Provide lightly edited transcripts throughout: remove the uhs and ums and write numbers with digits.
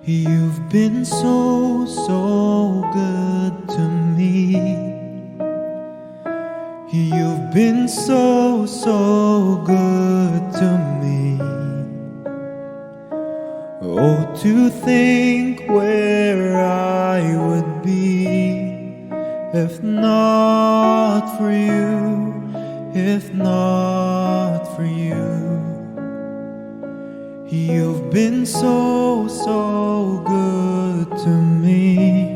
You've been so, so good to me. You've been so, so good to me. Oh, to think where I would be if not for you, if not for you. You've been so, so good to me.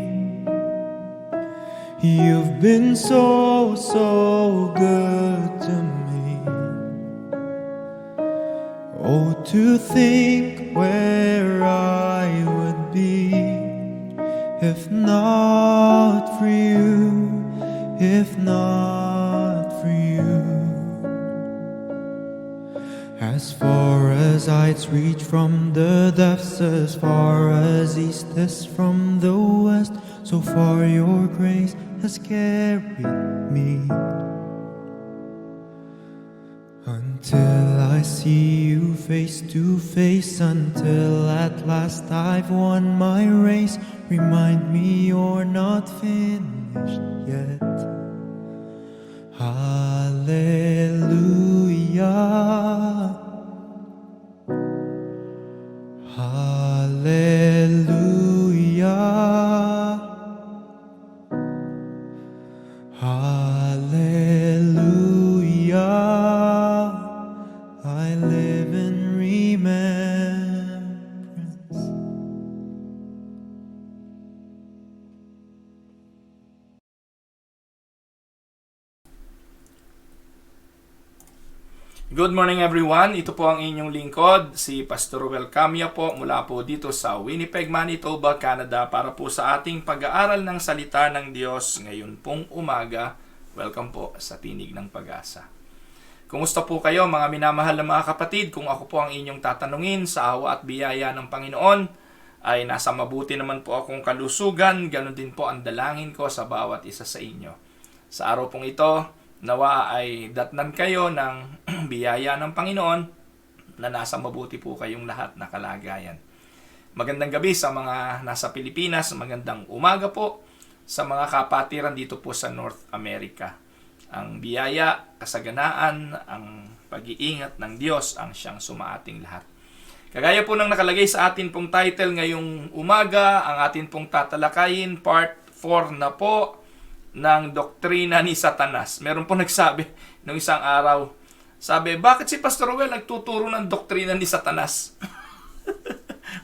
You've been so, so good to me. Oh, to think where I would be if not for you, if not for you. As far as heights reach from the depths, as far as east is from the west, so far your grace has carried me. Until I see you face to face, until at last I've won my race. Remind me you're not finished yet. Hallelujah. Hallelujah. Hallelujah. I live in remembrance. Good morning everyone, ito po ang inyong lingkod, si Pastor Ruel Camia po mula po dito sa Winnipeg, Manitoba, Canada para po sa ating pag-aaral ng salita ng Diyos ngayon pong umaga. Welcome po sa Tinig ng Pag-asa. Kumusta po kayo mga minamahal na mga kapatid? Kung ako po ang inyong tatanungin sa awa at biyaya ng Panginoon, ay nasa mabuti naman po akong kalusugan, ganun din po ang dalangin ko sa bawat isa sa inyo. Sa araw pong ito, nawa ay datnan kayo ng biyaya ng Panginoon na nasa mabuti po kayong lahat na kalagayan. Magandang gabi sa mga nasa Pilipinas, magandang umaga po sa mga kapatiran dito po sa North America. Ang biyaya, kasaganaan, ang pag-iingat ng Diyos ang siyang sumaating lahat. Kagaya po ng nakalagay sa atin pong title ngayong umaga, ang atin pong tatalakayin, part 4 na po, ng doktrina ni Satanas. Meron po nagsabi nung isang araw, sabi, bakit si Pastor Ruel nagtuturo ng doktrina ni Satanas?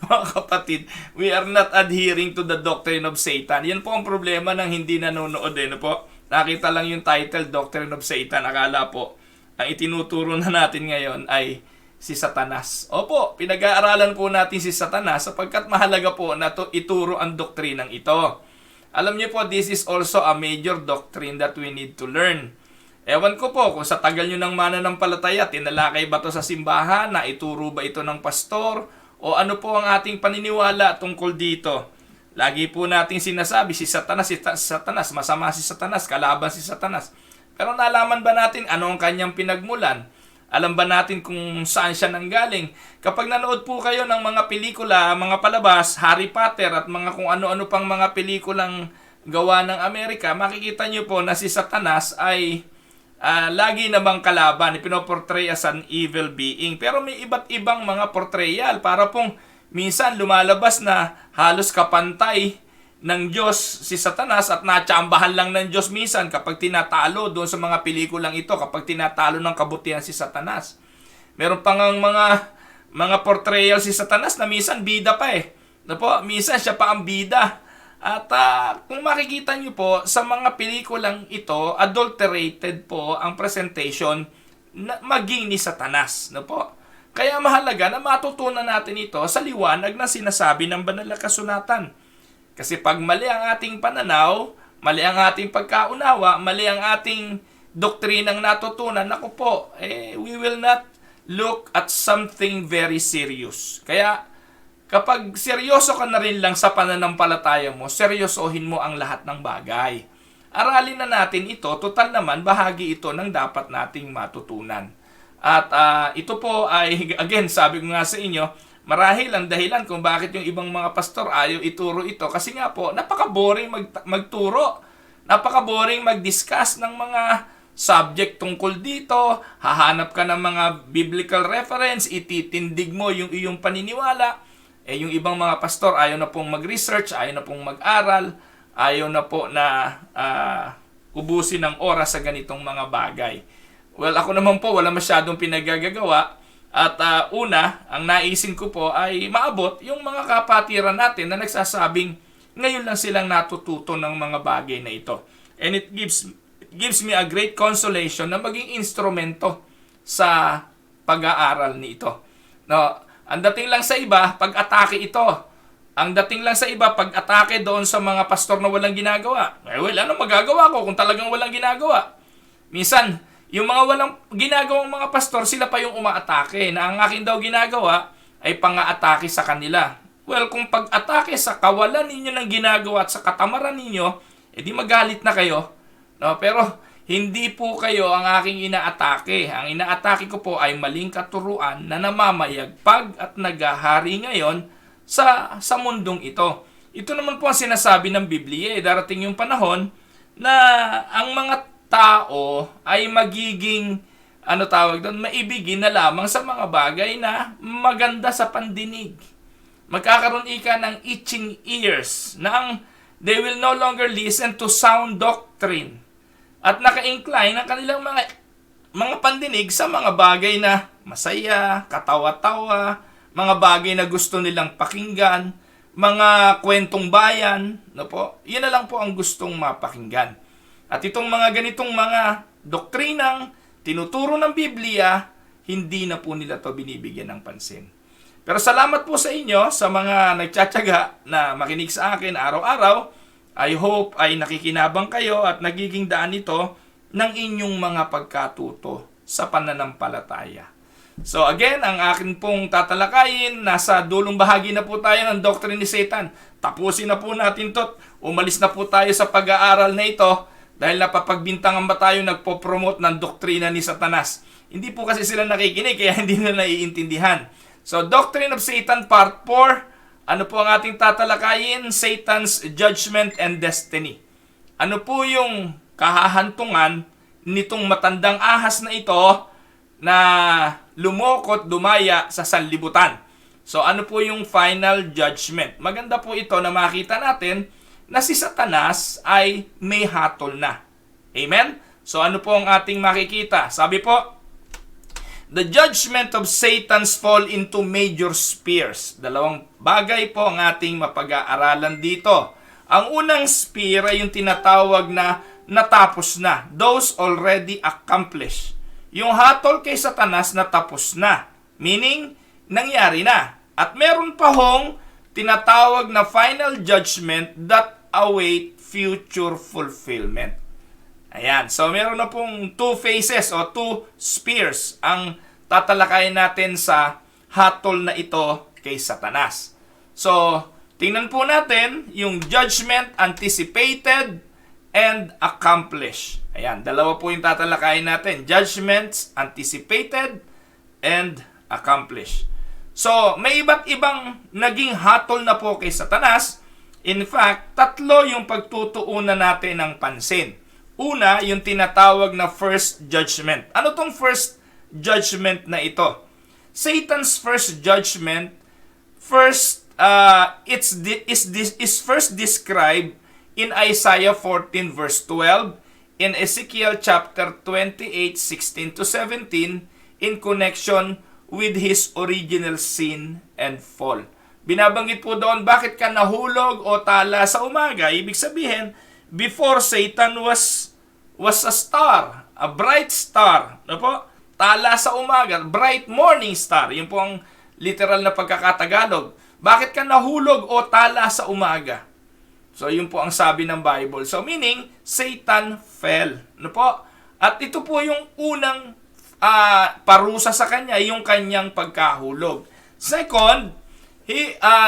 Mga kapatid, we are not adhering to the doctrine of Satan. Yan po ang problema ng hindi nanonood. Po? Nakita lang yung title, Doctrine of Satan. Akala po, ang itinuturo na natin ngayon ay si Satanas. Opo, pinag-aaralan po natin si Satanas sapagkat mahalaga po na ituro ang doktrinang ito. Alam niyo po, this is also a major doctrine that we need to learn. Ewan ko po, kung sa tagal nyo ng mananampalataya, tinalakay ba ito sa simbahan, na ituro ba ito ng pastor, o ano po ang ating paniniwala tungkol dito? Lagi po nating sinasabi, si Satanas, masama si Satanas, kalaban si Satanas. Pero nalaman ba natin ano ang kanyang pinagmulan? Alam ba natin kung saan siya nanggaling? Kapag nanood po kayo ng mga pelikula, mga palabas, Harry Potter at mga kung ano-ano pang mga pelikulang gawa ng Amerika, makikita nyo po na si Satanas ay lagi namang kalaban, pinoportray as an evil being. Pero may iba't ibang mga portrayal para pong minsan lumalabas na halos kapantay ng Diyos si Satanas at natsambahan lang ng Diyos minsan kapag tinatalo doon sa mga pelikulang ito, kapag tinatalo ng kabutihan si Satanas. Meron pang mga portrayal si Satanas na minsan bida pa minsan siya pa ang bida. At kung makikita niyo po sa mga pelikulang ito, adulterated po ang presentation na maging ni Satanas. Kaya mahalaga na matutunan natin ito sa liwanag na sinasabi ng banal na kasulatan. Kasi pag mali ang ating pananaw, mali ang ating pagkaunawa, mali ang ating doktrinang natutunan, naku po, we will not look at something very serious. Kaya kapag seryoso ka na rin lang sa pananampalataya mo, seryosohin mo ang lahat ng bagay. Aralin na natin ito, total naman bahagi ito ng dapat nating matutunan. At ito po ay, again, sabi ko nga sa inyo, marahil ang dahilan kung bakit yung ibang mga pastor ayaw ituro ito, kasi nga po, napaka-boring magturo. Napaka-boring mag-discuss ng mga subject tungkol dito. Hahanap ka ng mga biblical reference, ititindig mo yung iyong paniniwala. Yung ibang mga pastor ayaw na pong mag-research, ayaw na pong mag-aral, ayaw na po na ubusin ng oras sa ganitong mga bagay. Well, ako naman po, wala masyadong pinagagagawa. At una, ang naisin ko po ay maabot yung mga kapatiran natin na nagsasabing ngayon lang silang natututo ng mga bagay na ito. And it gives me a great consolation na maging instrumento sa pag-aaral nito. No, ang dating lang sa iba, pag-atake ito. Ang dating lang sa iba, pag-atake doon sa mga pastor na walang ginagawa. Well, ano magagawa ko kung talagang walang ginagawa? Minsan, yung mga walang ginagawang mga pastor, sila pa yung umaatake na ang akin daw ginagawa ay pang-aatake sa kanila. Well, kung pag-atake sa kawalan ninyo ng ginagawa at sa katamaran ninyo, edi magalit na kayo. No? Pero hindi po kayo ang aking inaatake. Ang inaatake ko po ay maling katuruan na namamayagpag at naghahari ngayon sa mundong ito. Ito naman po ang sinasabi ng Biblia. Darating yung panahon na ang mga tao ay magiging maibigin na lamang sa mga bagay na maganda sa pandinig. Magkakaroon ika ng itching ears na they will no longer listen to sound doctrine at naka-incline ang kanilang mga pandinig sa mga bagay na masaya, katawa-tawa, mga bagay na gusto nilang pakinggan, mga kwentong bayan, no po? Yan na lang po ang gustong mapakinggan. At itong mga ganitong mga doktrinang tinuturo ng Biblia, hindi na po nila to binibigyan ng pansin. Pero salamat po sa inyo, sa mga nagtsatsaga na makinig sa akin araw-araw. I hope ay nakikinabang kayo at nagiging daan ito ng inyong mga pagkatuto sa pananampalataya. So again, ang akin pong tatalakayin, nasa dulong bahagi na po tayo ng Doctrine ni Satan. Tapusin na po natin to. Umalis na po tayo sa pag-aaral na ito. Dahil napapagbintangan ba tayo nagpo-promote ng doktrina ni Satanas? Hindi po kasi sila nakikinig, kaya hindi na naiintindihan. So, Doctrine of Satan Part 4. Ano po ang ating tatalakayin? Satan's Judgment and Destiny. Ano po yung kahahantungan nitong matandang ahas na ito na lumokot, dumaya sa sanlibutan? So, ano po yung final judgment? Maganda po ito na makita natin na si Satanas ay may hatol na. Amen? So ano po ang ating makikita? Sabi po, the judgment of Satan's fall into major spheres. Dalawang bagay po ang ating mapag-aaralan dito. Ang unang sphere ay yung tinatawag na natapos na. Those already accomplished. Yung hatol kay Satanas natapos na. Meaning, nangyari na. At meron pa hong tinatawag na final judgment that await future fulfillment. Ayan. So, meron na pong two phases o two spheres ang tatalakayin natin sa hatol na ito kay Satanas. So, tingnan po natin yung judgment anticipated and accomplished. Ayan. Dalawa po yung tatalakayin natin. Judgments anticipated and accomplished. So, may iba't ibang naging hatol na po kay Satanas. In fact, tatlo yung pagtutuunan natin ng pansin. Una, yung tinatawag na first judgment. Ano tong first judgment na ito? Satan's first judgment, is first described in Isaiah 14 verse 12, in Ezekiel chapter 28, 16 to 17, in connection with his original sin and fall. Binabanggit po doon, bakit ka nahulog o tala sa umaga? Ibig sabihin, before Satan was a star, a bright star. Ano po? Tala sa umaga, bright morning star. Yun po ang literal na pagkakatagalog. Bakit ka nahulog o tala sa umaga? So, yun po ang sabi ng Bible. So, meaning, Satan fell. Ano po? At ito po yung unang parusa sa kanya, yung kanyang pagkahulog. Second,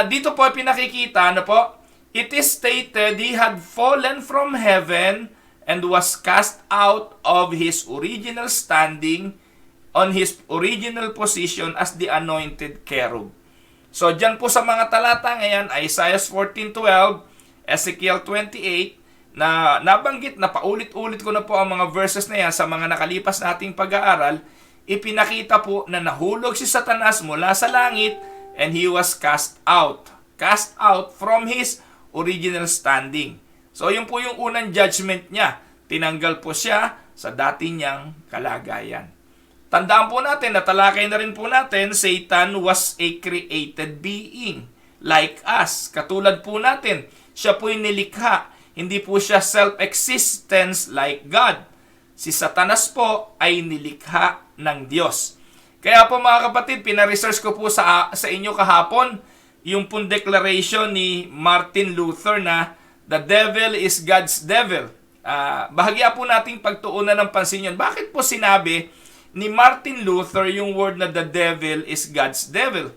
dito po pinakikita, ano po? It is stated he had fallen from heaven and was cast out of his original standing on his original position as the anointed cherub. So, dyan po sa mga talata ngayon, Isaiah 14:12, Ezekiel 28, na nabanggit na paulit-ulit ko na po ang mga verses na yan sa mga nakalipas nating pag-aaral, ipinakita po na nahulog si Satanas mula sa langit and he was cast out. Cast out from his original standing. So, yun po yung unang judgment niya. Tinanggal po siya sa dati niyang kalagayan. Tandaan po natin, natalakay na rin po natin, Satan was a created being like us. Katulad po natin, siya po yung nilikha. Hindi po siya self-existence like God. Si Satanas po ay nilikha ng Diyos. Kaya po mga kapatid, pina-research ko po sa inyo kahapon yung pong declaration ni Martin Luther na the devil is God's devil. Bahagya po nating pagtuunan ng pansin yun. Bakit po sinabi ni Martin Luther yung word na the devil is God's devil?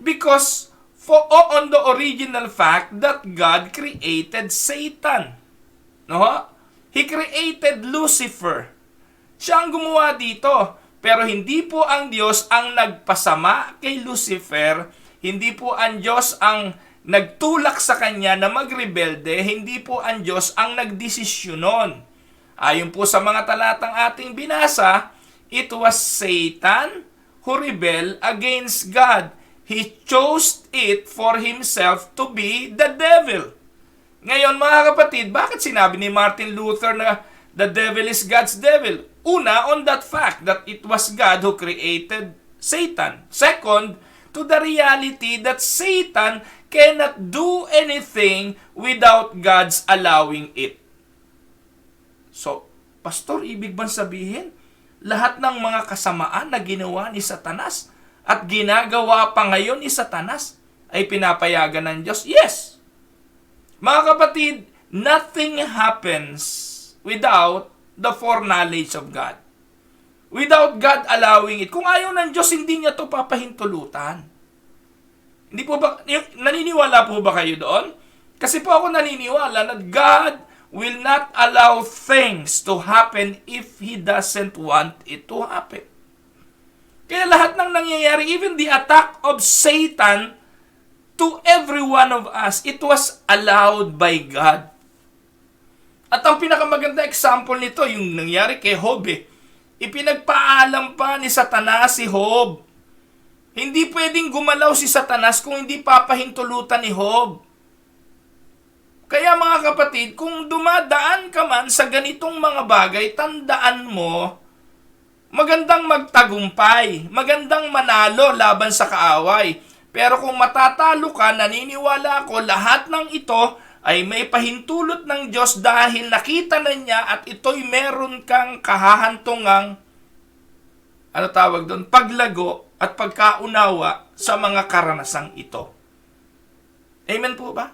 Because on the original fact that God created Satan. No? He created Lucifer. Siya ang gumawa dito. Pero hindi po ang Diyos ang nagpasama kay Lucifer. Hindi po ang Diyos ang nagtulak sa kanya na magrebelde. Hindi po ang Diyos ang nagdesisyon nun. Ayon po sa mga talatang ating binasa, it was Satan who rebelled against God. He chose it for himself to be the devil. Ngayon mga kapatid, bakit sinabi ni Martin Luther na the devil is God's devil? Una, on that fact that it was God who created Satan. Second, to the reality that Satan cannot do anything without God's allowing it. So, Pastor, ibig bang sabihin, lahat ng mga kasamaan na ginawa ni Satanas at ginagawa pa ngayon ni Satanas ay pinapayagan ng Diyos? Yes! Mga kapatid, nothing happens without the foreknowledge of God. Without God allowing it. Kung ayaw ng Diyos, hindi niya to papahintulutan. Hindi po ba, naniniwala po ba kayo doon? Kasi po ako naniniwala na God will not allow things to happen if He doesn't want it to happen. Kaya lahat ng nangyayari, even the attack of Satan to every one of us, it was allowed by God. At ang pinakamaganda example nito, yung nangyari kay Job Ipinagpaalam pa ni Satanas si Job. Hindi pwedeng gumalaw si Satanas kung hindi papahintulutan ni Job. Kaya mga kapatid, kung dumadaan ka man sa ganitong mga bagay, tandaan mo, magandang magtagumpay, magandang manalo laban sa kaaway. Pero kung matatalo ka, naniniwala ako, lahat ng ito ay may pahintulot ng Diyos dahil nakita na niya at ito'y meron kang kahahantungang, paglago at pagkaunawa sa mga karanasang ito. Amen po ba?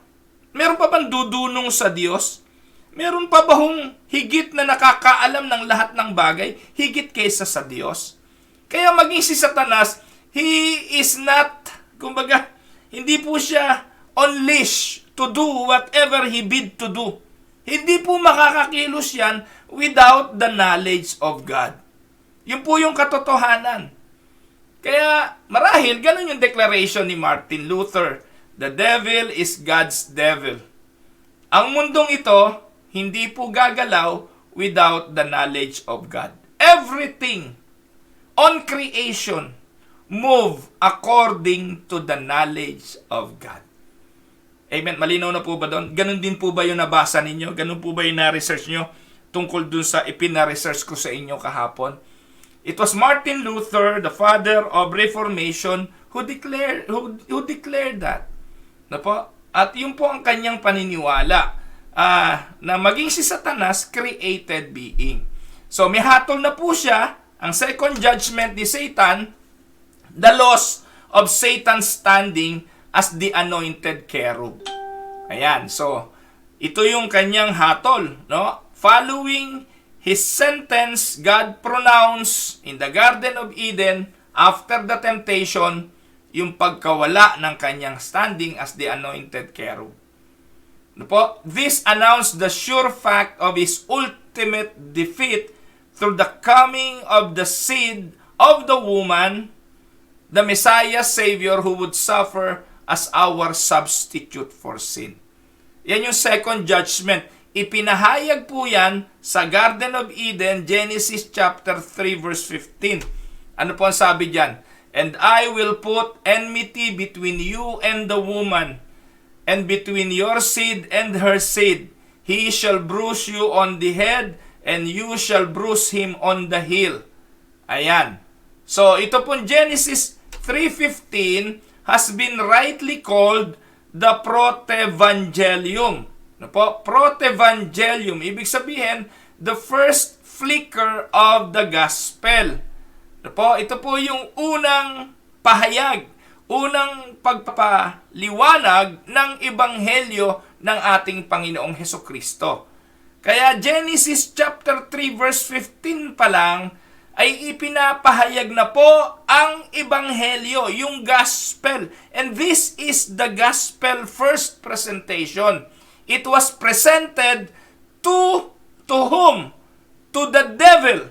Meron pa bang dudunong sa Diyos? Meron pa ba hong higit na nakakaalam ng lahat ng bagay, higit kaysa sa Diyos? Kaya maging si Satanas, he is not, hindi po siya on leash to do whatever he bid to do. Hindi po makakakilos yan without the knowledge of God. Yun po yung katotohanan. Kaya marahil ganun yung declaration ni Martin Luther. The devil is God's devil. Ang mundong ito, hindi po gagalaw without the knowledge of God. Everything on creation move according to the knowledge of God. Amen. Malinaw na po ba doon? Ganun din po ba yung nabasa ninyo? Ganun po ba yung na-research nyo tungkol dun sa ipina-research ko sa inyo kahapon? It was Martin Luther, the father of Reformation, who declared that. Na po? At yun po ang kanyang paniniwala na maging si Satanas created being. So may hatol na po siya, ang second judgment ni Satan, the loss of Satan's standing as the anointed cherub. Ayan, so ito yung kanyang hatol, no? Following his sentence, God pronounced in the Garden of Eden after the temptation yung pagkawala ng kanyang standing as the anointed cherub. No po? This announced the sure fact of his ultimate defeat through the coming of the seed of the woman, the Messiah Savior who would suffer as our substitute for sin. Yan yung second judgment. Ipinahayag po yan sa Garden of Eden, Genesis chapter 3 verse 15. Ano po ang sabi diyan? And I will put enmity between you and the woman, and between your seed and her seed. He shall bruise you on the head, and you shall bruise him on the heel. Ayan. So, ito pong Genesis 3:15 has been rightly called the Protevangelium. Ano po? Protevangelium. Ibig sabihin, the first flicker of the gospel. Ano po? Ito po yung unang pahayag, unang pagpapaliwanag ng ebanghelyo ng ating Panginoong Hesukristo. Kaya Genesis chapter 3 verse 15 pa lang ay ipinapahayag na po ang ebanghelyo, yung gospel. And this is the gospel first presentation. It was presented to whom? To the devil.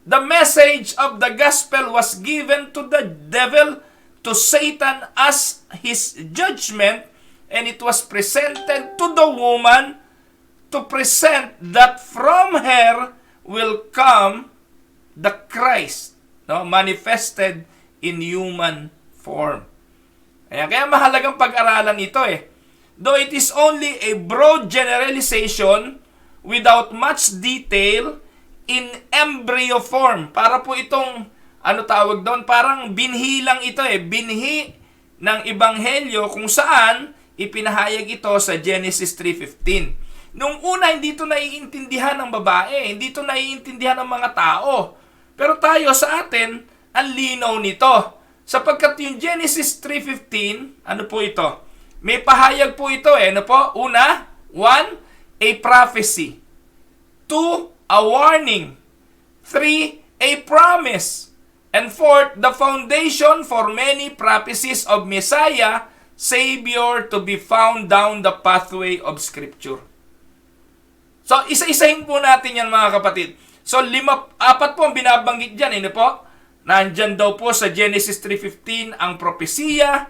The message of the gospel was given to the devil, to Satan as his judgment, and it was presented to the woman to present that from her will come the Christ, no, manifested in human form. Kaya mahalagang pag-aralan ito eh. Though it is only a broad generalization without much detail in embryo form. Para po itong, ano tawag doon, parang binhi lang ito eh. Binhi ng ebanghelyo kung saan ipinahayag ito sa Genesis 3:15. Nung una, hindi ito naiintindihan ng babae, hindi ito naiintindihan ng mga tao. Pero tayo sa atin, ang linaw nito. Sapagkat yung Genesis 3:15, ano po ito? May pahayag po ito eh. Ano po? Una, 1, a prophecy. 2, a warning. 3, a promise. And 4, the foundation for many prophecies of Messiah, Savior to be found down the pathway of Scripture. So, isa-isahin po natin yan mga kapatid. So, 4 po ang binabanggit dyan. Ano po? Nandyan daw po sa Genesis 3:15 ang propesiya,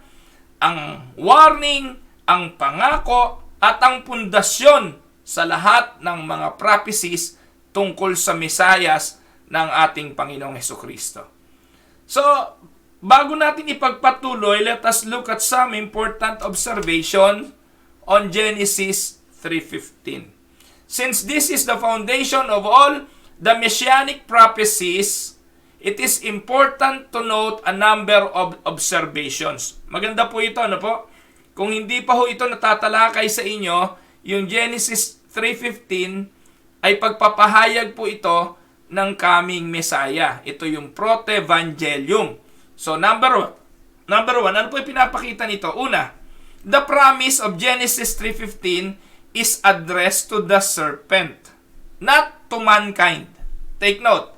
ang warning, ang pangako, at ang pundasyon sa lahat ng mga prophecies tungkol sa Mesiyas ng ating Panginoong Hesukristo. So, bago natin ipagpatuloy, let us look at some important observation on Genesis 3:15. Since this is the foundation of all the messianic prophecies, it is important to note a number of observations. Maganda po ito, ano po? Kung hindi pa ho ito natatalakay sa inyo, yung Genesis 3:15 ay pagpapahayag po ito ng coming Messiah. Ito yung Protevangelium. So, number one, ano po yung pinapakita nito? Una, the promise of Genesis 3:15 is addressed to the serpent, not to mankind. Take note.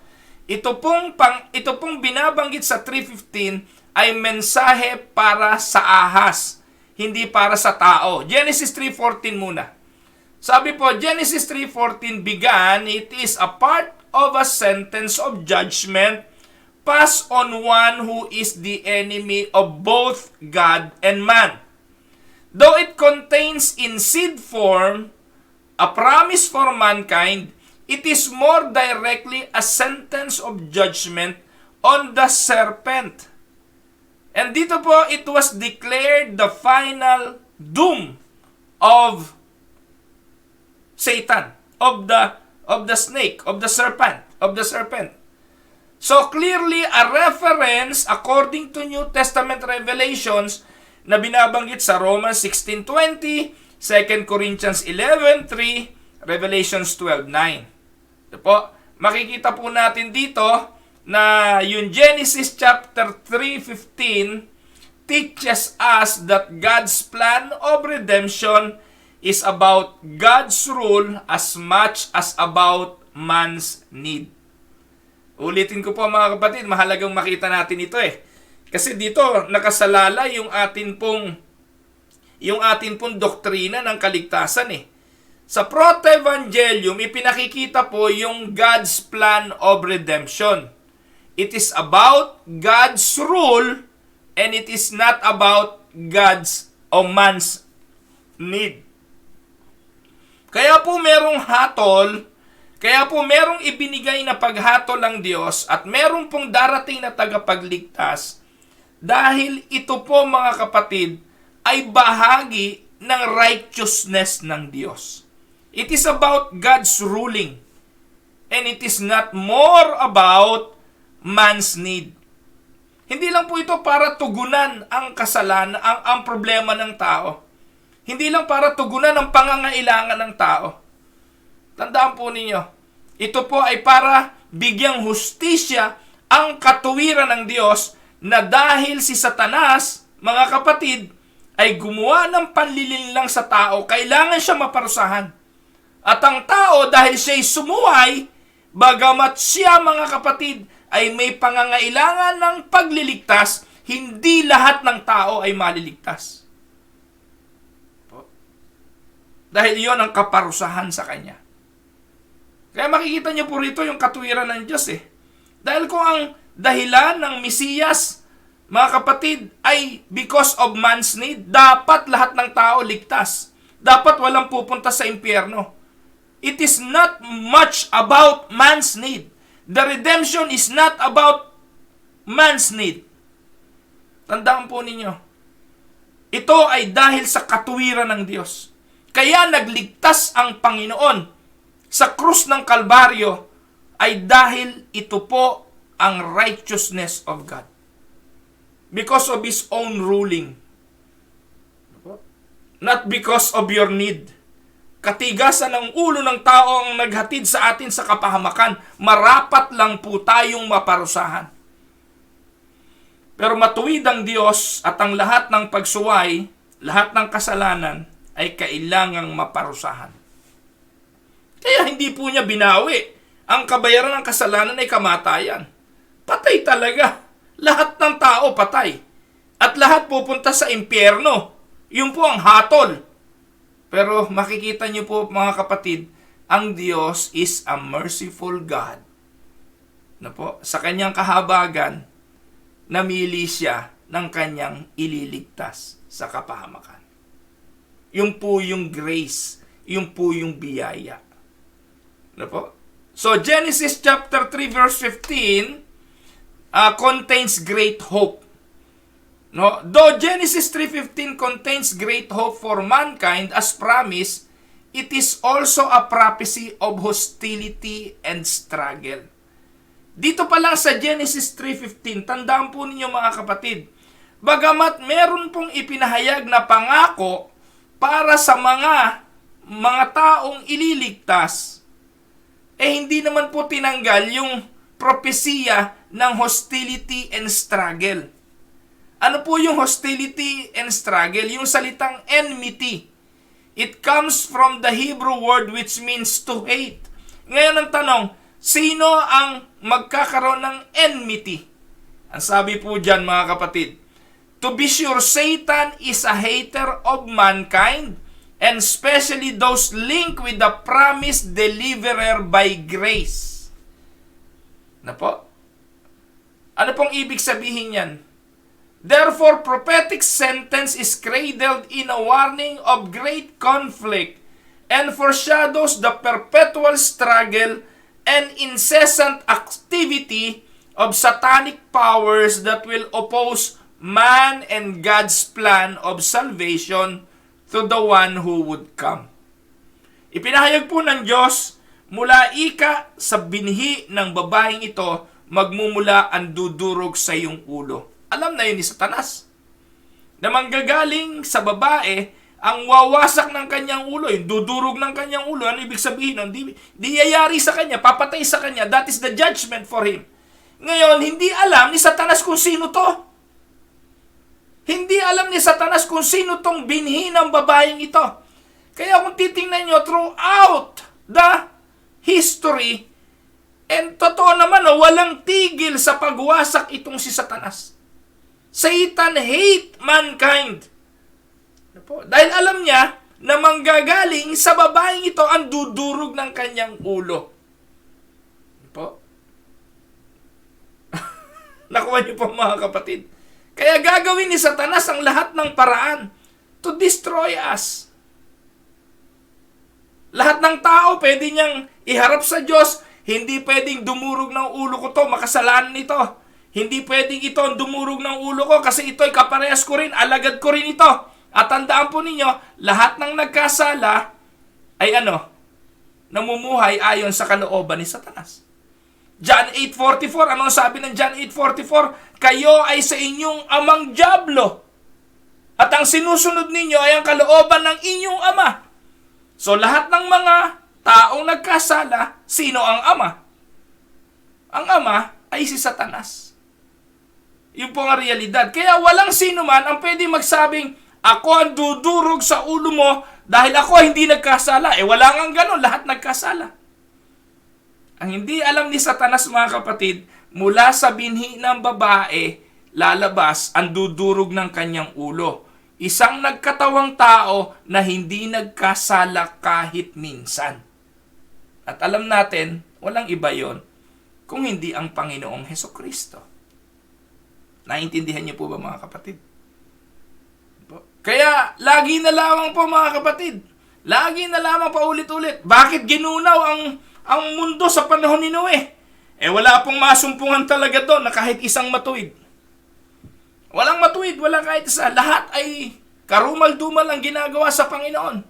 Ito pong binabanggit sa 3:15 ay mensahe para sa ahas, hindi para sa tao. Genesis 3:14 muna. Sabi po, Genesis 3:14 began, it is a part of a sentence of judgment passed on one who is the enemy of both God and man. Though it contains in seed form a promise for mankind, it is more directly a sentence of judgment on the serpent. And dito po, it was declared the final doom of Satan, of the snake, of the serpent. So clearly, a reference according to New Testament revelations na binabanggit sa Romans 16:20, 2 Corinthians 11:3, Revelations 12:9. Ito po, makikita po natin dito na yung Genesis chapter 3:15 teaches us that God's plan of redemption is about God's rule as much as about man's need. Ulitin ko po mga kapatid, mahalagang makita natin ito eh. Kasi dito nakasalala yung atin pong doktrina ng kaligtasan eh. Sa Protevangelium, ipinakikita po yung God's plan of redemption. It is about God's rule and it is not about God's o man's need. Kaya po merong hatol, kaya po merong ibinigay na paghatol ng Diyos at merong pong darating na tagapagligtas dahil ito po mga kapatid ay bahagi ng righteousness ng Diyos. It is about God's ruling and it is not more about man's need. Hindi lang po ito para tugunan ang kasalanan, ang problema ng tao. Hindi lang para tugunan ang pangangailangan ng tao. Tandaan po ninyo, ito po ay para bigyang hustisya ang katuwiran ng Diyos na dahil si Satanas, mga kapatid, ay gumawa ng panlilinlang sa tao, kailangan siya maparusahan. At ang tao, dahil siya'y sumuway, bagamat siya, mga kapatid, ay may pangangailangan ng pagliligtas, hindi lahat ng tao ay maliligtas. Dahil iyon ang kaparusahan sa kanya. Kaya makikita niyo po rito yung katuwiran ng Diyos Dahil kung ang dahilan ng Mesiyas, mga kapatid, ay because of man's need, dapat lahat ng tao ligtas. Dapat walang pupunta sa impyerno. It is not much about man's need. The redemption is not about man's need. Tandaan po ninyo, ito ay dahil sa katuwiran ng Diyos. Kaya nagligtas ang Panginoon sa krus ng Kalbaryo ay dahil ito po ang righteousness of God. Because of His own ruling. Not because of your need. Katigasan ng ulo ng tao ang naghatid sa atin sa kapahamakan. Marapat lang po tayong maparusahan. Pero matuwid ang Diyos at ang lahat ng pagsuway, lahat ng kasalanan ay kailangang maparusahan. Kaya hindi po niya binawi. Ang kabayaran ng kasalanan ay kamatayan. Patay talaga. Lahat ng tao patay. At lahat pupunta sa impyerno. Yun po ang hatol. Pero makikita niyo po mga kapatid, ang Diyos is a merciful God. Sa kanyang kahabagan, namili siya ng kanyang ililigtas sa kapahamakan. Yun po yung grace. Yun po yung biyaya. So Genesis chapter 3 verse 15 contains great hope. Though Genesis 3:15 contains great hope for mankind as promised, it is also a prophecy of hostility and struggle. Dito pa lang sa Genesis 3:15, tandaan po ninyo mga kapatid, bagamat meron pong ipinahayag na pangako para sa mga taong ililigtas, hindi naman po tinanggal yung propesiya ng hostility and struggle. Ano po yung hostility and struggle? Yung salitang enmity. It comes from the Hebrew word which means to hate. Ngayon ang tanong, sino ang magkakaroon ng enmity? Ang sabi po dyan mga kapatid, to be sure, Satan is a hater of mankind and especially those linked with the promised deliverer by grace. Ano pong ibig sabihin yan? Therefore, prophetic sentence is cradled in a warning of great conflict and foreshadows the perpetual struggle and incessant activity of satanic powers that will oppose man and God's plan of salvation to the one who would come. Ipinahayag po ng Diyos, mula ika sa binhi ng babaeng ito, magmumula ang dudurog sa iyong ulo. Alam na yun ni Satanas. Na manggagaling sa babae, ang wawasak ng kanyang ulo, yung dudurog ng kanyang ulo, ano ibig sabihin nun? Di yayari sa kanya, papatay sa kanya. That is the judgment for him. Ngayon, hindi alam ni Satanas kung sino to. Hindi alam ni Satanas kung sino tong binhi ng babaeng ito. Kaya kung titingnan nyo throughout the history, and totoo naman, walang tigil sa pagwasak itong si Satanas. Satan hate mankind. Dahil alam niya na manggagaling sa babaeng ito ang dudurog ng kanyang ulo. nakuha niyo po mga kapatid? Kaya gagawin ni Satanas ang lahat ng paraan to destroy us. Lahat ng tao pwede niyang iharap sa Diyos. Hindi pwedeng dumurog ng ulo ko to, makasalanan nito. Hindi pwedeng ito ang dumurog ng ulo ko kasi ito'y kaparehas ko rin, alagad ko rin ito. At tandaan po ninyo, lahat ng nagkasala ay namumuhay ayon sa kalooban ni Satanas. John 8:44, ano sabi ng John 8:44? Kayo ay sa inyong amang dyablo. At ang sinusunod ninyo ay ang kalooban ng inyong ama. So lahat ng mga taong nagkasala, sino ang ama? Ang ama ay si Satanas. Yun po ang realidad. Kaya walang sino man ang pwede magsabing, ako ang dudurog sa ulo mo dahil ako hindi nagkasala. Wala nga ganon, lahat nagkasala. Ang hindi alam ni Satanas, mga kapatid, mula sa binhi ng babae, lalabas ang dudurog ng kanyang ulo. Isang nagkatawang tao na hindi nagkasala kahit minsan. At alam natin, walang iba yon kung hindi ang Panginoong Hesukristo. Naintindihan niyo po ba, mga kapatid? Kaya, lagi na lamang po, mga kapatid. Lagi na lamang pa ulit-ulit. Bakit ginunaw ang mundo sa panahon ni Noe? Wala pong masumpungan talaga doon na kahit isang matuwid. Walang matuwid, wala kahit isa. Lahat ay karumal-dumal ang ginagawa sa Panginoon.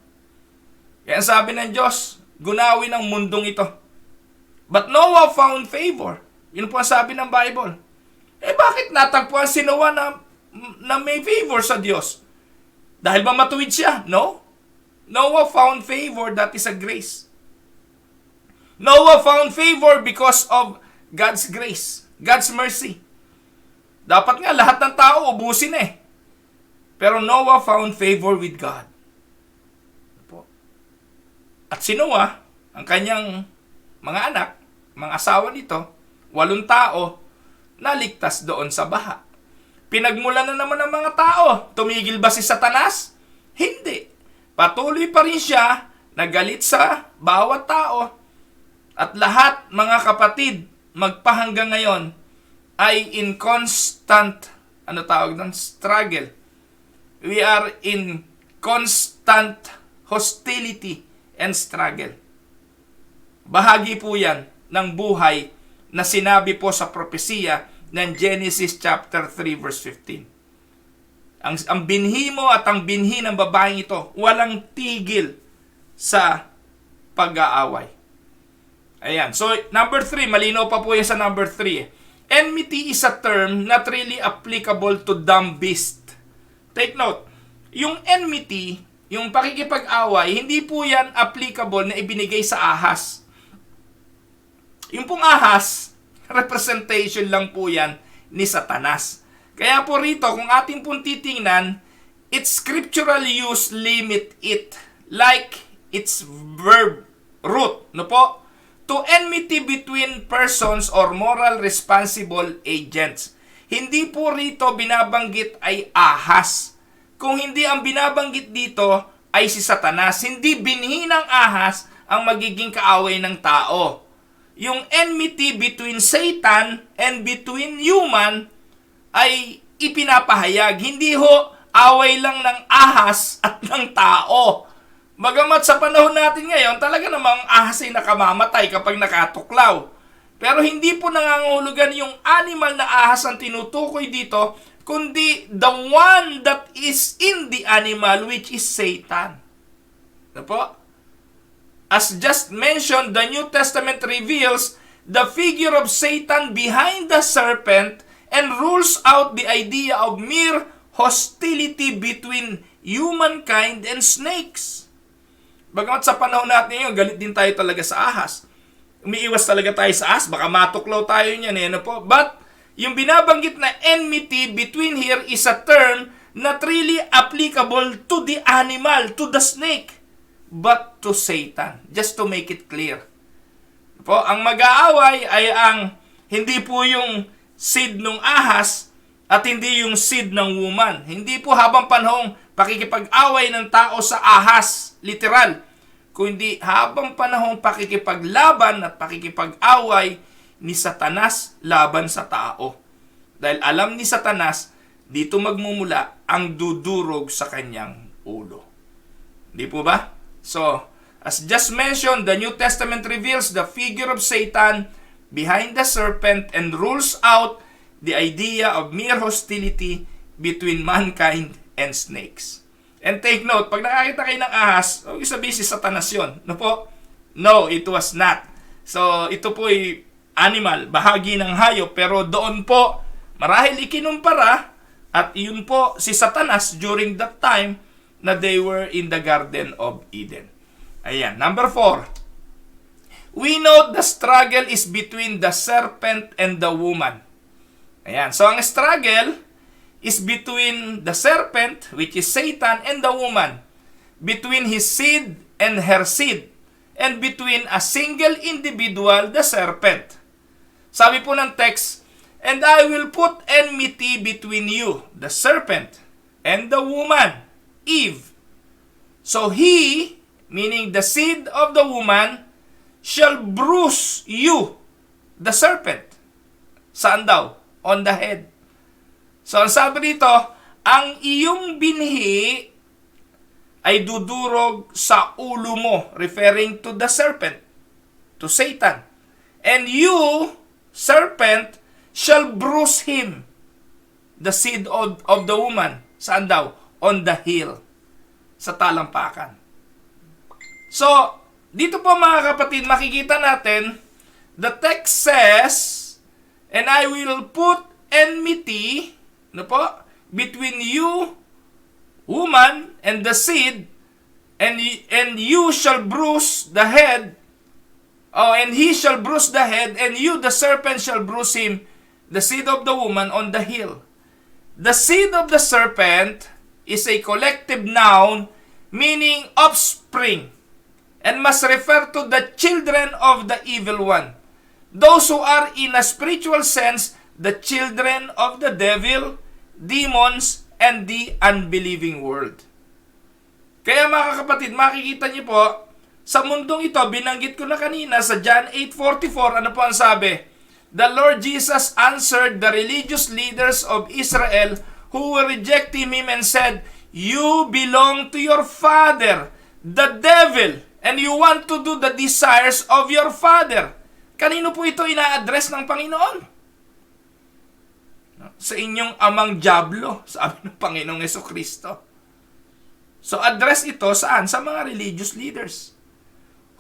Kaya sabi ng Diyos, gunawin ang mundong ito. But Noah found favor. Yun po ang sabi ng Bible. Bakit natagpuan si Noah na may favor sa Diyos? Dahil ba matuwid siya? No. Noah found favor, that is a grace. Noah found favor because of God's grace, God's mercy. Dapat nga lahat ng tao ubusin Pero Noah found favor with God. At si Noah, ang kanyang mga anak, mga asawa nito, 8 tao, naligtas doon sa baha. Pinagmulan na naman ng mga tao. Tumigil ba si Satanas? Hindi. Patuloy pa rin siya nagalit sa bawat tao. At lahat, mga kapatid, magpahanggang ngayon, ay in constant, struggle. We are in constant hostility and struggle. Bahagi po yan ng buhay na sinabi po sa propesiya ng Genesis chapter 3 verse 15. Ang binhi mo at ang binhi ng babaeng ito, walang tigil sa pag-aaway. Ayan. So, number 3, malinaw pa po yan sa number 3. Enmity is a term not really applicable to dumb beast. Take note, yung enmity, yung pakikipag-away, hindi po yan applicable na ibinigay sa ahas. Yung pong ahas, representation lang po yan ni Satanas. Kaya po rito, kung ating pong titingnan, its scriptural use limit it like its verb root. No po? To enmity between persons or moral responsible agents. Hindi po rito binabanggit ay ahas. Kung hindi ang binabanggit dito ay si Satanas. Hindi binhi ng ahas ang magiging kaaway ng tao. Yung enmity between Satan and between human ay ipinapahayag. Hindi ho away lang ng ahas at ng tao. Bagamat sa panahon natin ngayon, talaga namang ahas ay nakamamatay kapag nakatuklaw. Pero hindi po nangangahulugan yung animal na ahas ang tinutukoy dito, kundi the one that is in the animal, which is Satan. Ano po? As just mentioned, the New Testament reveals the figure of Satan behind the serpent and rules out the idea of mere hostility between humankind and snakes. Bagamat sa panahon natin ngayon, galit din tayo talaga sa ahas. Umiiwas talaga tayo sa ahas, baka matuklaw tayo niyan po. But, yung binabanggit na enmity between here is a term not really applicable to the animal, to the snake, but to Satan. Just to make it clear. Po, ang mag-aaway ay hindi po yung seed ng ahas at hindi yung seed ng woman. Hindi po habang panahong pakikipag-away ng tao sa ahas, literal, kundi habang panahong pakikipaglaban at pakikipag-away ni Satanas laban sa tao. Dahil alam ni Satanas, dito magmumula ang dudurog sa kanyang ulo. Di po ba? So, as just mentioned, the New Testament reveals the figure of Satan behind the serpent and rules out the idea of mere hostility between mankind and snakes. And take note, pag nakakita kayo ng ahas, huwag sabihin si Satanas yun. No po? No, it was not. So, ito po ay animal, bahagi ng hayop, pero doon po, marahil ikinumpara, at yun po si Satanas during that time na they were in the Garden of Eden. Ayan. Number 4. We know the struggle is between the serpent and the woman. Ayan. So, ang struggle is between the serpent, which is Satan, and the woman. Between his seed and her seed. And between a single individual, the serpent. Sabi po ng text, and I will put enmity between you, the serpent, and the woman, Eve. So he, meaning the seed of the woman, shall bruise you, the serpent. Saan daw? On the head. So ang sabi dito, ang iyong binhi ay dudurog sa ulo mo, referring to the serpent, to Satan. And you, serpent, shall bruise him, the seed of the woman. Saan daw? On the heel. Sa talampakan. So, dito po mga kapatid, makikita natin, the text says, and I will put enmity, ano po, between you, woman, and the seed, and you shall bruise the head, and he shall bruise the head, and you, the serpent, shall bruise him, the seed of the woman, on the heel. The seed of the serpent is a collective noun meaning offspring and must refer to the children of the evil one. Those who are in a spiritual sense the children of the devil, demons, and the unbelieving world. Kaya mga kapatid, makikita niyo po, sa mundong ito, binanggit ko na kanina sa John 8:44, ano po ang sabi? The Lord Jesus answered the religious leaders of Israel who were rejecting him and said, you belong to your father, the devil, and you want to do the desires of your father. Kanino po ito ina-address ng Panginoon? Sa inyong amang diablo, sabi ng Panginoong Jesucristo. So address ito saan? Sa mga religious leaders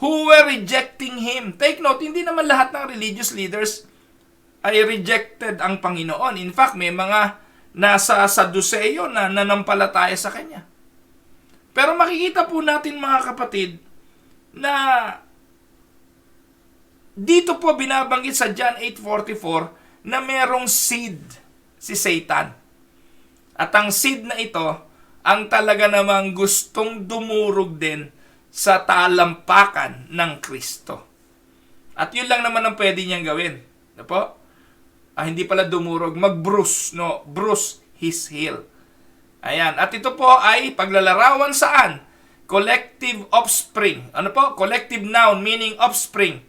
who were rejecting him. Take note, hindi naman lahat ng religious leaders ay rejected ang Panginoon. In fact, may mga nasa Sadduceo na nanampalataya sa Kanya. Pero makikita po natin mga kapatid na dito po binabanggit sa John 8:44 na merong seed si Satan. At ang seed na ito, ang talaga namang gustong dumurog din sa talampakan ng Kristo. At yun lang naman ang pwede niyang gawin. Ano po? Hindi pala dumurog, mag-bruise, no? Bruise his heel. Ayan. At ito po ay paglalarawan saan? Collective offspring. Ano po? Collective noun meaning offspring.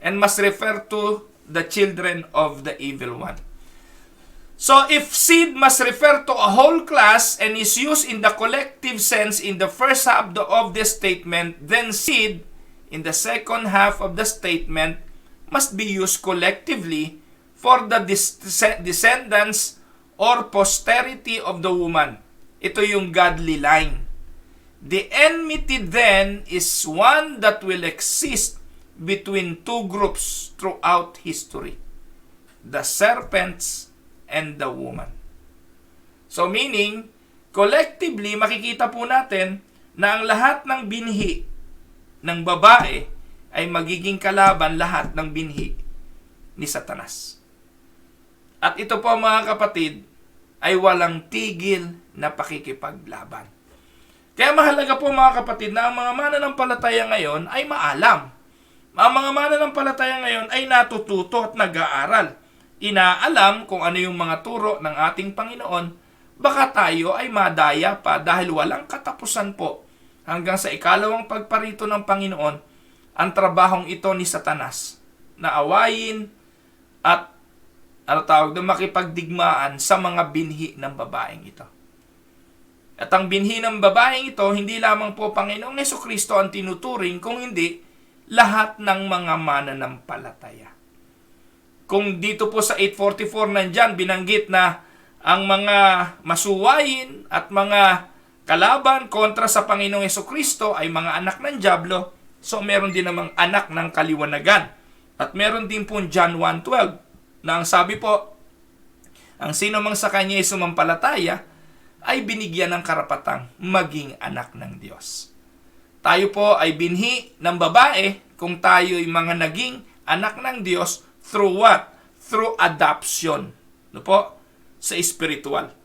And must refer to the children of the evil one. So, if seed must refer to a whole class and is used in the collective sense in the first half of this statement, then seed in the second half of the statement must be used collectively for the descendants or posterity of the woman. Ito yung godly line. The enmity then is one that will exist between two groups throughout history. The serpents and the woman. So meaning, collectively, makikita po natin na ang lahat ng binhi ng babae ay magiging kalaban lahat ng binhi ni Satanas. At ito po mga kapatid, ay walang tigil na pakikipaglaban. Kaya mahalaga po mga kapatid na ang mga mananampalataya ngayon ay maalam. Ang mga mananampalataya ngayon ay natututo at nag-aaral. Inaalam kung ano yung mga turo ng ating Panginoon, baka tayo ay madaya pa dahil walang katapusan po hanggang sa ikalawang pagparito ng Panginoon ang trabahong ito ni Satanas na awayin at makipagdigmaan sa mga binhi ng babaeng ito. At ang binhi ng babaeng ito, hindi lamang po Panginoong Jesucristo ang tinuturing, kung hindi lahat ng mga mananampalataya. Kung dito po sa 844 nandyan, binanggit na ang mga masuwayin at mga kalaban kontra sa Panginoong Jesucristo ay mga anak ng dyablo, so meron din namang anak ng kaliwanagan. At meron din po John 1:12 na ang sabi po, ang sino mang sa kanya ay sumampalataya ay binigyan ng karapatang maging anak ng Diyos. Tayo po ay binhi ng babae kung tayo ay mga naging anak ng Diyos through what? Through adoption. No po? Sa spiritual.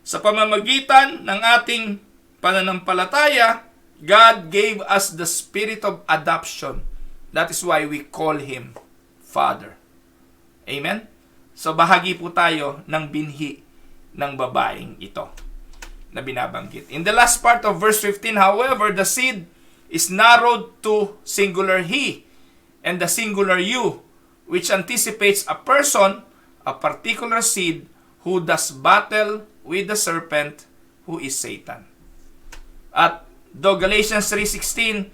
Sa pamamagitan ng ating pananampalataya, God gave us the spirit of adoption. That is why we call Him Father. Amen? So bahagi po tayo ng binhi ng babaeng ito na binabanggit. In the last part of verse 15, however, the seed is narrowed to singular he and the singular you, which anticipates a person, a particular seed, who does battle with the serpent, who is Satan. At though Galatians 3:16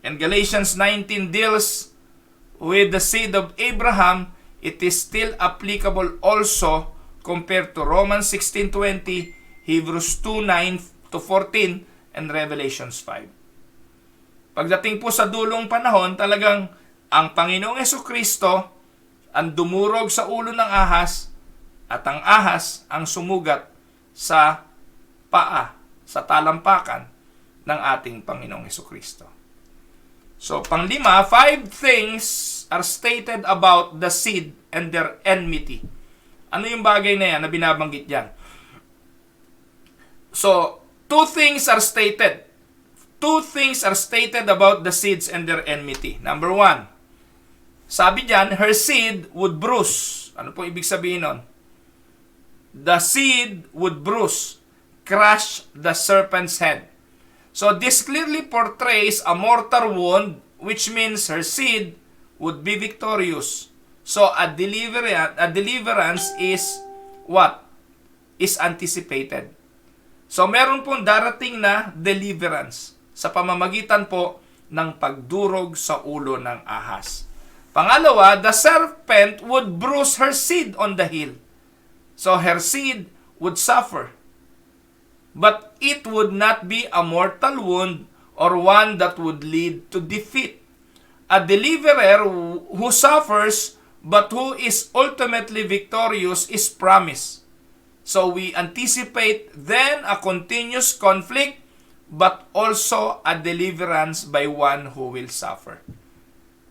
and Galatians 19 deals with the seed of Abraham, it is still applicable also compared to Romans 16:20, Hebrews 2:9-14, and Revelations 5. Pagdating po sa dulong panahon, talagang ang Panginoong Jesucristo ang dumurog sa ulo ng ahas at ang ahas ang sumugat sa paa, sa talampakan ng ating Panginoong Jesucristo. So, panglima, 5 things are stated about the seed and their enmity. Ano yung bagay na yan na binabanggit yan? So, 2 things are stated. 2 things are stated about the seeds and their enmity. Number 1, sabi diyan, her seed would bruise. Ano po ibig sabihin nun? The seed would bruise, crush the serpent's head. So this clearly portrays a mortal wound, which means her seed would be victorious. So a deliverance is what? Is anticipated. So meron pong darating na deliverance sa pamamagitan po ng pagdurog sa ulo ng ahas. Pangalawa, the serpent would bruise her seed on the heel. So her seed would suffer. But it would not be a mortal wound or one that would lead to defeat. A deliverer who suffers but who is ultimately victorious is promised. So we anticipate then a continuous conflict but also a deliverance by one who will suffer.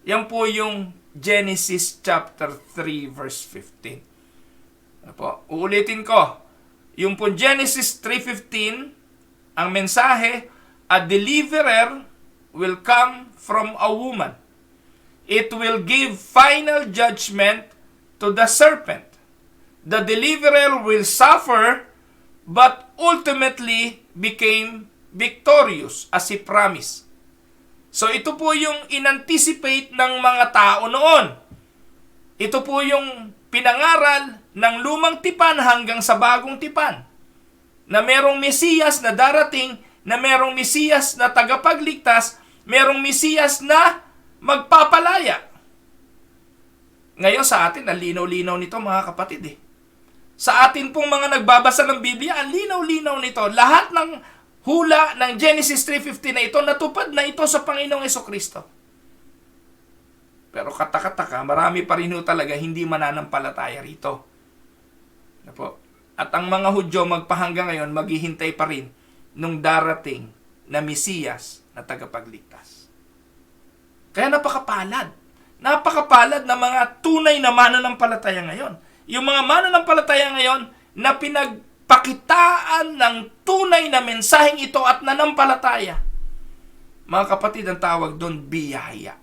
Yan po yung Genesis chapter 3 verse 15. Ano po? Uulitin ko. Yung po Genesis 3:15, ang mensahe, a deliverer will come from a woman. It will give final judgment to the serpent. The deliverer will suffer but ultimately became victorious as he promised. So ito po yung inanticipate ng mga tao noon. Ito po yung pinangaral ng lumang tipan hanggang sa bagong tipan. Na merong Mesiyas na darating, na merong Mesiyas na tagapagligtas, merong Mesiyas na magpapalaya. Ngayon sa atin, ang linaw-linaw nito mga kapatid . Sa atin pong mga nagbabasa ng Biblia, ang linaw-linaw nito. Lahat ng hula ng Genesis 3:15 na ito, natupad na ito sa Panginoong Jesucristo. Pero kataka-taka, marami pa rin talaga hindi mananampalataya rito. Ano po? At ang mga Hudyo magpahanggang ngayon, maghihintay pa rin nung darating na Mesiyas na tagapagligtas. Kaya napakapalad. Napakapalad na mga tunay na mananampalataya ngayon. Yung mga mananampalataya ngayon na pinagpakitaan ng tunay na mensaheng ito at nanampalataya. Mga kapatid, ang tawag doon, biyaya.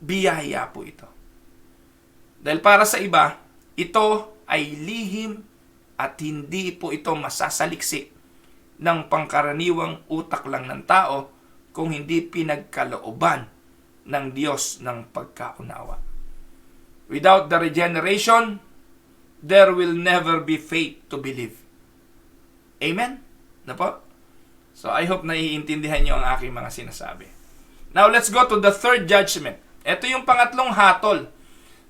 Biyaya po ito. Dahil para sa iba, ito ay lihim at hindi po ito masasaliksik ng pangkaraniwang utak lang ng tao kung hindi pinagkalooban ng Diyos ng pagkaunawa. Without the regeneration, there will never be faith to believe. Amen? Na po? So I hope naiintindihan nyo ang aking mga sinasabi. Now let's go to the third judgment. Ito yung pangatlong hatol.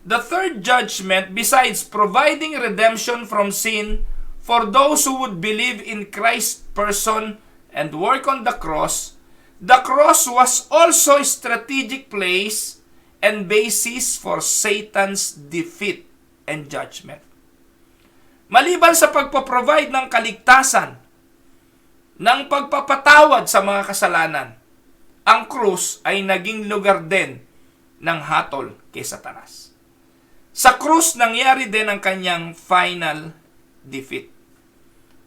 The third judgment, besides providing redemption from sin for those who would believe in Christ's person and work on the cross was also a strategic place and basis for Satan's defeat and judgment. Maliban sa pagpaprovide ng kaligtasan, ng pagpapatawad sa mga kasalanan, ang krus ay naging lugar din ng hatol kay Satanas. Sa krus nangyari din ang kanyang final defeat.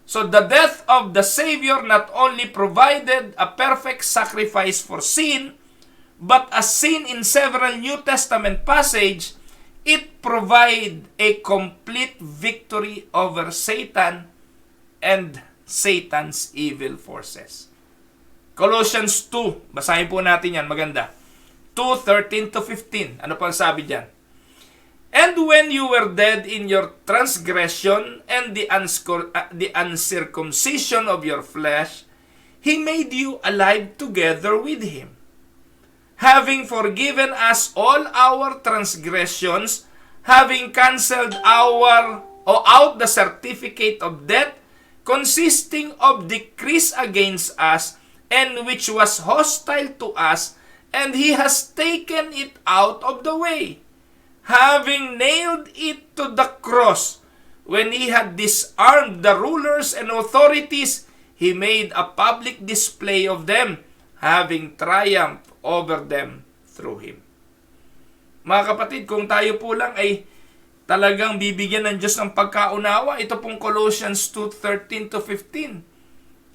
So the death of the Savior not only provided a perfect sacrifice for sin, but as seen in several New Testament passages, it provide a complete victory over Satan and Satan's evil forces. Colossians 2, basahin po natin yan, maganda. 2:13-15. Ano po ang sabi diyan? And when you were dead in your transgression and the uncircumcision of your flesh, He made you alive together with Him, having forgiven us all our transgressions, having cancelled out the certificate of debt, consisting of decrees against us, and which was hostile to us, and He has taken it out of the way, having nailed it to the cross. When He had disarmed the rulers and authorities, He made a public display of them, having triumphed over them through Him. Mga kapatid, kung tayo po lang ay talagang bibigyan ng Diyos ng pagkaunawa, ito pong Colossians 2:13-15.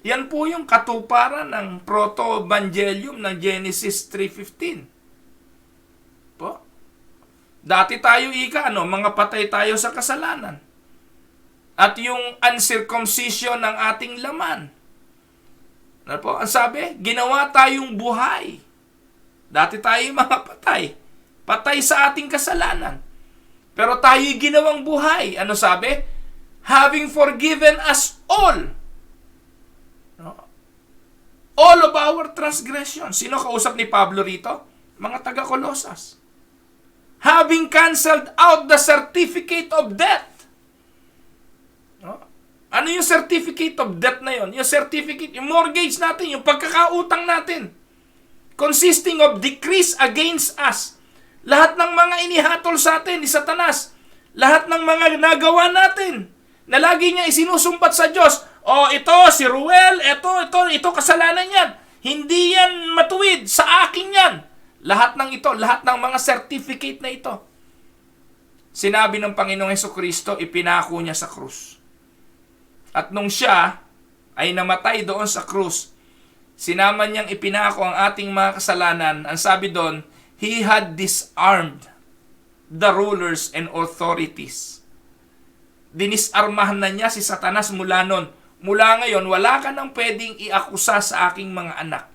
Yan po yung katuparan ng proto-evangelium ng Genesis 3:15. Po. Dati tayo mga patay tayo sa kasalanan. At yung uncircumcision ng ating laman. Ano po? Ang sabi, ginawa tayong buhay. Dati tayo mga patay. Patay sa ating kasalanan. Pero tayo'y ginawang buhay. Ano sabi? Having forgiven us all. All of our transgressions. Sino kausap ni Pablo rito? Mga taga-Kolosas. Having canceled out the certificate of debt. Ano yung certificate of debt na yun? Yung certificate, yung mortgage natin, yung pagkakautang natin. Consisting of decrees against us. Lahat ng mga inihatol sa atin ni Satanas. Lahat ng mga nagawa natin na lagi niya isinusumbat sa Diyos. Ito, si Ruel, ito kasalanan yan. Hindi yan matuwid, sa akin yan. Lahat ng ito, lahat ng mga certificate na ito. Sinabi ng Panginoong Hesukristo, ipinako niya sa krus. At nung siya ay namatay doon sa krus, sinama niyang ipinako ang ating mga kasalanan. Ang sabi doon, He had disarmed the rulers and authorities. Dinisarmahan na niya si Satanas mula noon. Mula ngayon, wala ka nang pwedeng iakusa sa aking mga anak.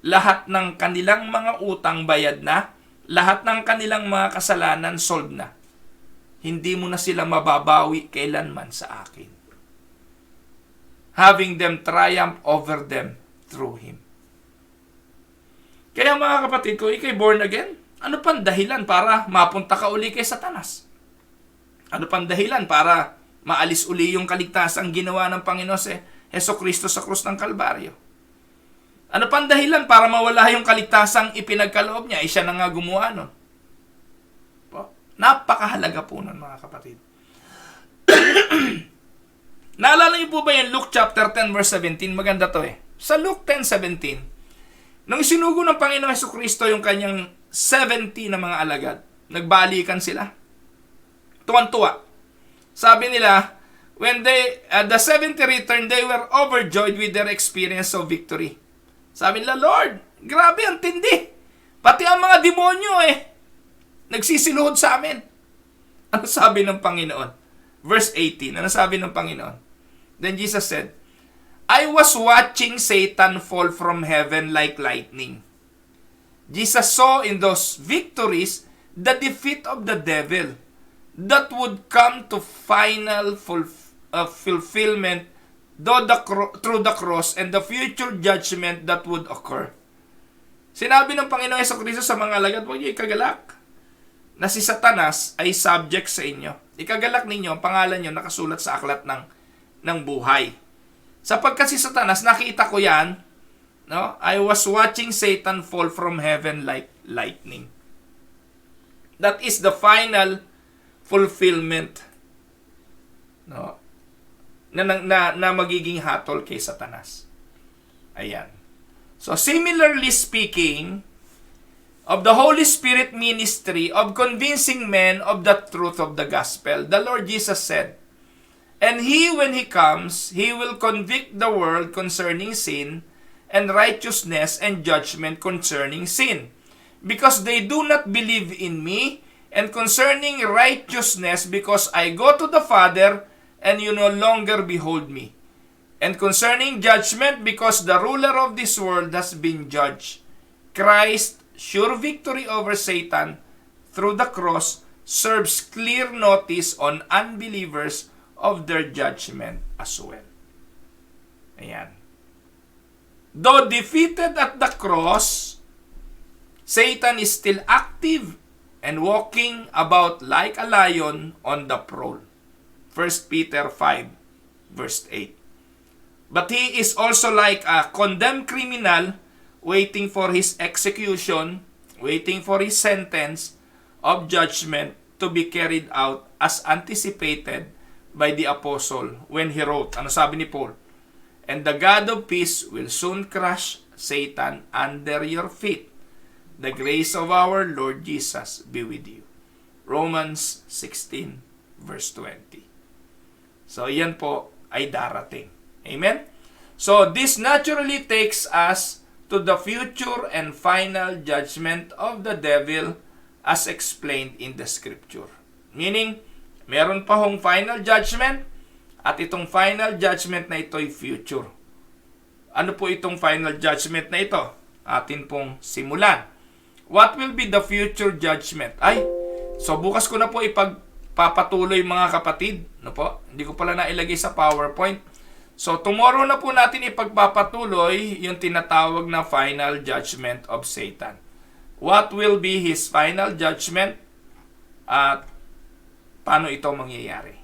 Lahat ng kanilang mga utang bayad na, lahat ng kanilang mga kasalanan solved na. Hindi mo na sila mababawi kailanman sa akin. Having them triumph over them through Him. Kaya mga kapatid ko, ikay born again? Ano pang dahilan para mapunta ka uli kay Satanas? Ano pang dahilan para maalis uli yung kaligtasang ginawa ng Panginoon si Hesukristo sa krus ng Kalbaryo? Ano pang dahilan para mawala yung kaligtasang ipinagkaloob niya? Siya na nga gumawa nun. Napakahalaga po nun, mga kapatid. Naalala niyo po ba yung Luke chapter 10 verse 17? Maganda to eh. Sa Luke 10:17, nung isinugo ng Panginoong Hesukristo yung kanyang 70 na mga alagad, nagbalikan sila. Tuwan-tuwa. Sabi nila, when the 70 returned, they were overjoyed with their experience of victory. Sabi nila, Lord, grabe ang tindi. Pati ang mga demonyo nagsisiluhod sa amin. Ano sabi ng Panginoon? Verse 18, ano sabi ng Panginoon? Then Jesus said, I was watching Satan fall from heaven like lightning. Jesus saw in those victories the defeat of the devil. that would come to final fulfillment through the cross and the future judgment that would occur. Sinabi ng Panginoong Jesucristo sa mga alagad, huwag niyo ikagalak na si Satanas ay subject sa inyo. Ikagalak ninyo, ang pangalan niyo nakasulat sa aklat ng buhay. Sapagkat si Satanas, nakita ko yan, no? I was watching Satan fall from heaven like lightning. That is the final fulfillment, no? Na magiging hatol kay Satanas. Ayan. So, similarly speaking, of the Holy Spirit ministry of convincing men of the truth of the gospel, the Lord Jesus said, "And He, when He comes, He will convict the world concerning sin, and righteousness and judgment concerning sin, because they do not believe in me, and concerning righteousness, because I go to the Father, and you no longer behold me, and concerning judgment, because the ruler of this world has been judged." Christ's sure victory over Satan through the cross serves clear notice on unbelievers of their judgment as well. Ayan. Though defeated at the cross, Satan is still active and walking about like a lion on the prowl. 1 Peter 5, verse 8. But he is also like a condemned criminal waiting for his execution, waiting for his sentence of judgment to be carried out as anticipated by the apostle when he wrote, ano sabi ni Paul? "And the God of peace will soon crush Satan under your feet. The grace of our Lord Jesus be with you." Romans 16, verse 20. So, yan po ay darating. Amen? So, this naturally takes us to the future and final judgment of the devil as explained in the scripture. Meaning, meron pa hong final judgment at itong final judgment na ito ay future. Ano po itong final judgment na ito? Atin pong simulan. What will be the future judgment? So bukas ko na po ipagpapatuloy mga kapatid. No po? Hindi ko pala nailagay sa PowerPoint. So, tomorrow na po natin ipagpapatuloy yung tinatawag na final judgment of Satan. What will be his final judgment at paano ito mangyayari?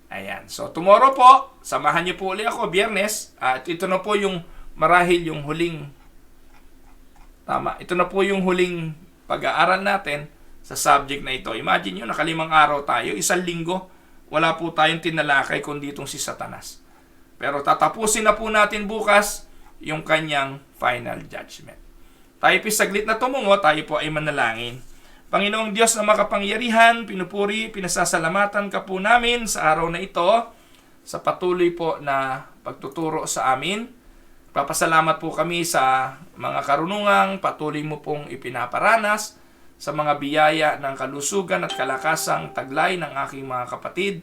Ayan. So, tomorrow po, samahan niyo po ulit ako, Biyernes. At ito na po yung marahil yung huling ito na po yung huling pag-aaral natin sa subject na ito. Imagine nyo, nakalimang araw tayo, isang linggo, wala po tayong tinalakay kundi itong si Satanas. Pero tatapusin na po natin bukas yung kanyang final judgment. Tayo po saglit na tumungo, tayo po ay manalangin. Panginoong Diyos na makapangyarihan, pinupuri, pinasasalamatan ka po namin sa araw na ito sa patuloy po na pagtuturo sa amin. Papasalamat po kami sa mga karunungang patuloy mo pong ipinaparanas sa mga biyaya ng kalusugan at kalakasang taglay ng aking mga kapatid.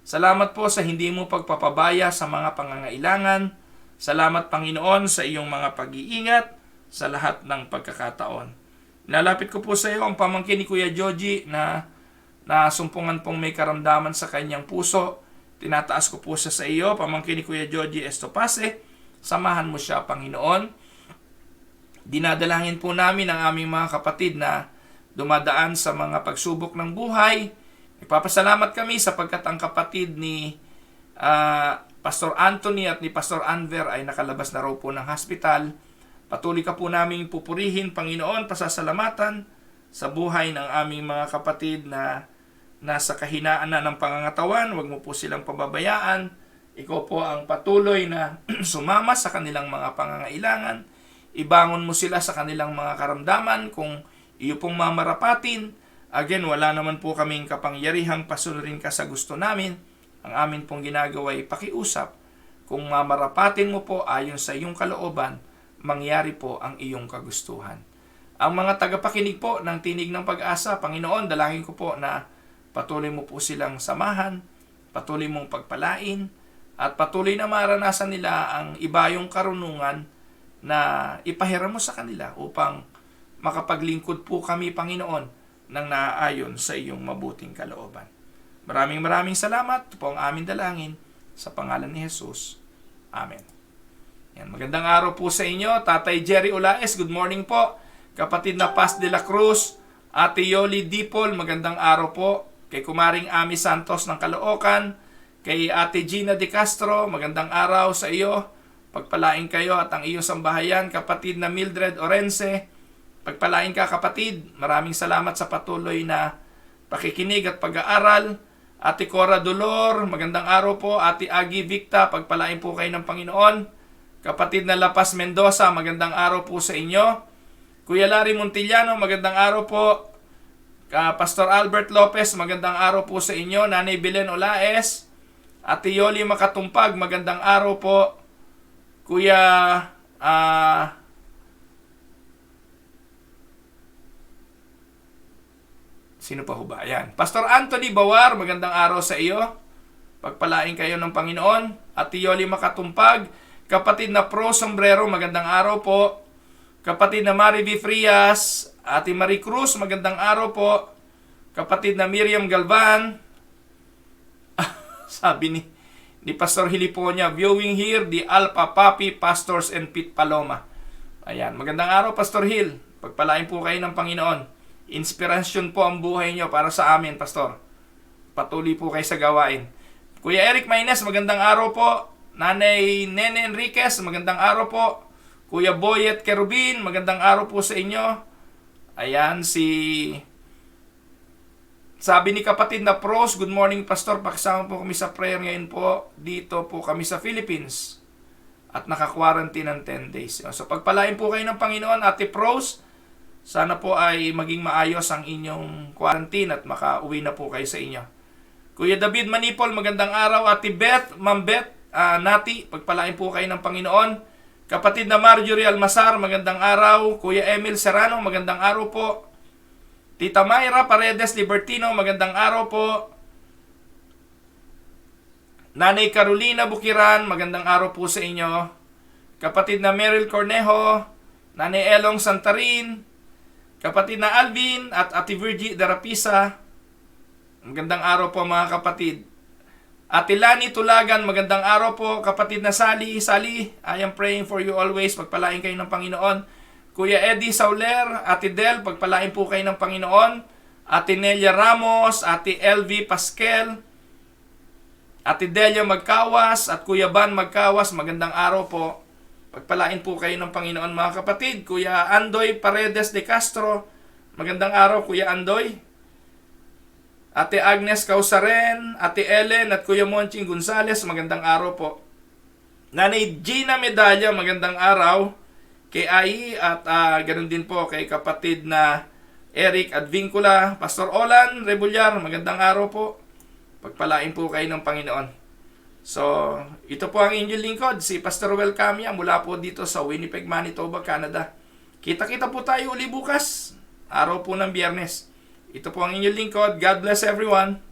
Salamat po sa hindi mo pagpapabaya sa mga pangangailangan. Salamat, Panginoon, sa iyong mga pag-iingat sa lahat ng pagkakataon. Nalapit ko po sa iyo ang pamangkin ni Kuya Joji na nasumpungan pong may karamdaman sa kanyang puso. Tinataas ko po siya sa iyo, pamangkin ni Kuya Joji Estopase. Samahan mo siya, Panginoon. Dinadalangin po namin ang aming mga kapatid na dumadaan sa mga pagsubok ng buhay. Ipapasalamat kami sapagkat ang kapatid ni Pastor Anthony at ni Pastor Anver ay nakalabas na raw po ng hospital. Patuloy ka po namin pupurihin, Panginoon, pasasalamatan sa buhay ng aming mga kapatid na nasa kahinaan na ng pangangatawan. Huwag mo po silang pababayaan. Ikaw po ang patuloy na sumama sa kanilang mga pangangailangan. Ibangon mo sila sa kanilang mga karamdaman kung iyo pong mamarapatin. Again, wala naman po kaming kapangyarihang pasunurin ka sa gusto namin. Ang amin pong ginagawa ay pakiusap. Kung mamarapatin mo po ayon sa iyong kalooban, mangyari po ang iyong kagustuhan. Ang mga tagapakinig po ng Tinig ng Pag-asa, Panginoon, dalangin ko po na patuloy mo po silang samahan, patuloy mong pagpalain, at patuloy na maranasan nila ang ibayong karunungan na ipahiram mo sa kanila upang makapaglingkod po kami, Panginoon, ng naaayon sa iyong mabuting kalooban. Maraming salamat. Ito po ang aming dalangin sa pangalan ni Jesus. Amen. Yan, magandang araw po sa inyo. Tatay Jerry Olaes, good morning po. Kapatid na Paz de la Cruz, Ate Yoli Dipol, magandang araw po. Kay Kumaring Ami Santos ng Caloocan, kay Ate Gina De Castro, magandang araw sa iyo. Pagpalain kayo at ang iyong sambahayan. Kapatid na Mildred Orense, pagpalain ka kapatid. Maraming salamat sa patuloy na pakikinig at pag-aaral. Ate Cora Dolor, magandang araw po. Ate Agi Victa, pagpalain po kayo ng Panginoon. Kapatid na La Paz Mendoza, magandang araw po sa inyo. Kuya Larry Montillano, magandang araw po. Pastor Albert Lopez, magandang araw po sa inyo. Nanay Belen Olaes, Ate Yoli Makatumpag, magandang araw po. Kuya sino pa ho ba? Ayan. Pastor Anthony Bawar, magandang araw sa iyo. Pagpalain kayo ng Panginoon. Ate Yoli Makatumpag, kapatid na Pro Sombrero, magandang araw po. Kapatid na Mari V. Frias, Ate Marie Cruz, magandang araw po. Kapatid na Miriam Galvan, sabi ni Pastor Hiliponia, viewing here the Alpha Papi Pastors and Pete Paloma. Ayan, magandang araw Pastor Hill. Pagpalain po kayo ng Panginoon. Inspirasyon po ang buhay nyo para sa amin, Pastor. Patuloy po kayo sa gawain. Kuya Eric Maynes, magandang araw po. Nanay Nene Enriquez, magandang araw po. Kuya Boyet Kerubin, magandang araw po sa inyo. Ayan, sabi ni kapatid na Pros, good morning Pastor, pakisama po kami sa prayer ngayon po. Dito po kami sa Philippines. At naka-quarantine ng 10 days. So pagpalain po kayo ng Panginoon, Ate Pros. Sana po ay maging maayos ang inyong quarantine at makauwi na po kayo sa inyo. Kuya David Manipol, magandang araw. Ate Beth, Ma'am Beth, Nati, pagpalain po kayo ng Panginoon. Kapatid na Marjorie Almasar, magandang araw. Kuya Emil Serrano, magandang araw po. Tita Mayra Paredes Libertino, magandang araw po. Nanay Carolina Bukiran, magandang araw po sa inyo. Kapatid na Meryl Cornejo, Nanay Elong Santarin, kapatid na Alvin at Ate Virgie Darapisa, magandang araw po mga kapatid. Ate Lani Tulagan, magandang araw po. Kapatid na Sally, I am praying for you always. Pagpalain kayo ng Panginoon. Kuya Eddie Sauler, Ate Del, pagpalain po kayo ng Panginoon. Ate Nelia Ramos, Ate LV Pasquel, Ate Delia Magkawas, at Kuya Ban Magkawas, magandang araw po. Pagpalain po kayo ng Panginoon mga kapatid. Kuya Andoy Paredes de Castro, magandang araw Kuya Andoy. Ate Agnes Causaren, Ate Ellen at Kuya Monching Gonzales, magandang araw po. Nanay Gina Medalla, magandang araw. Kay Ai at ganoon din po kay kapatid na Eric Advincula. Pastor Olan Rebullar, magandang araw po. Pagpalain po kayo ng Panginoon. So, ito po ang inyong lingkod, si Pastor Ruel Camia mula po dito sa Winnipeg, Manitoba, Canada. Kita-kita po tayo uli bukas, araw po ng Biyernes. Ito po ang inyong lingkod. God bless everyone.